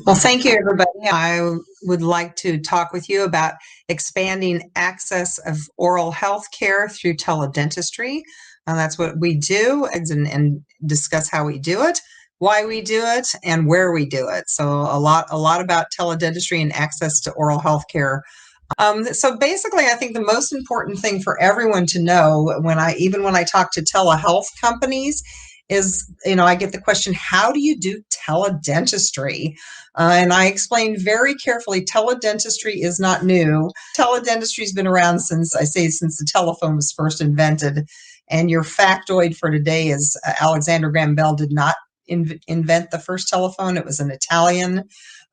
Well, thank you, everybody. I would like to talk with you about expanding access of oral health care through teledentistry. That's what we do, and discuss how we do it, why we do it, and where we do it. So a lot about teledentistry and access to oral health care. So basically, I think the most important thing for everyone to know when I talk to telehealth companies is, I get the question, how do you do teledentistry? And I explained very carefully, teledentistry is not new. Teledentistry has been around since the telephone was first invented. And your factoid for today is Alexander Graham Bell did not invent the first telephone. It was an Italian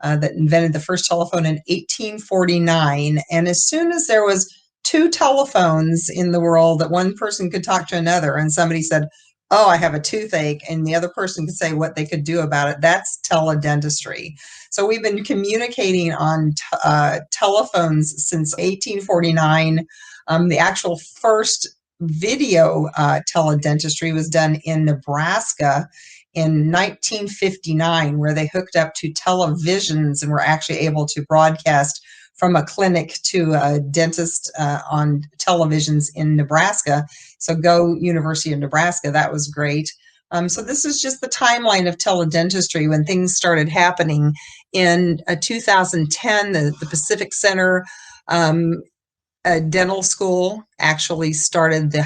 that invented the first telephone in 1849. And as soon as there was two telephones in the world that one person could talk to another, and somebody said, "Oh, I have a toothache," and the other person could say what they could do about it, that's teledentistry. So we've been communicating on telephones since 1849. The actual first video teledentistry was done in Nebraska in 1959, where they hooked up to televisions and were actually able to broadcast from a clinic to a dentist on televisions in Nebraska. So go University of Nebraska, that was great. So this is just the timeline of teledentistry when things started happening. In 2010, the Pacific Center a dental school actually started the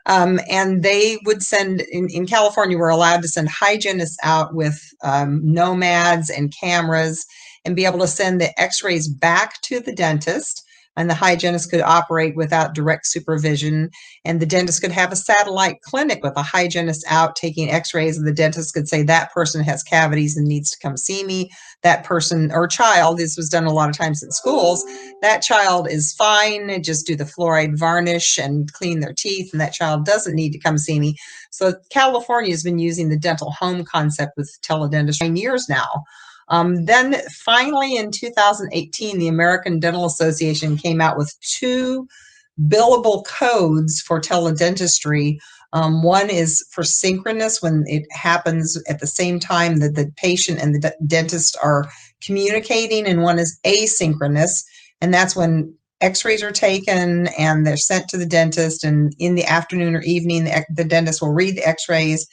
and they would send, in California, we're allowed to send hygienists out with nomads and cameras and be able to send the x-rays back to the dentist, and the hygienist could operate without direct supervision, and the dentist could have a satellite clinic with a hygienist out taking x-rays, and the dentist could say, that person has cavities and needs to come see me. That person or child, this was done a lot of times in schools, that child is fine, just do the fluoride varnish and clean their teeth, and that child doesn't need to come see me. So California has been using the dental home concept with teledentistry 9 years now. Then finally in 2018, the American Dental Association came out with 2 billable codes for teledentistry. One is for synchronous, when it happens at the same time that the patient and the dentist are communicating, and one is asynchronous, and that's when x-rays are taken and they're sent to the dentist, and in the afternoon or evening, the dentist will read the x-rays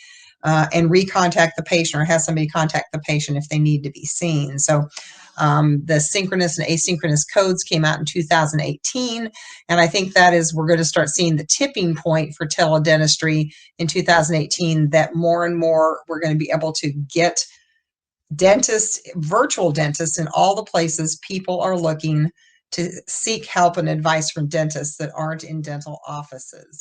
and recontact the patient, or have somebody contact the patient if they need to be seen. So the synchronous and asynchronous codes came out in 2018, and I think we're going to start seeing the tipping point for teledentistry in 2018, that more and more we're going to be able to get dentists, virtual dentists, in all the places people are looking to seek help and advice from dentists that aren't in dental offices.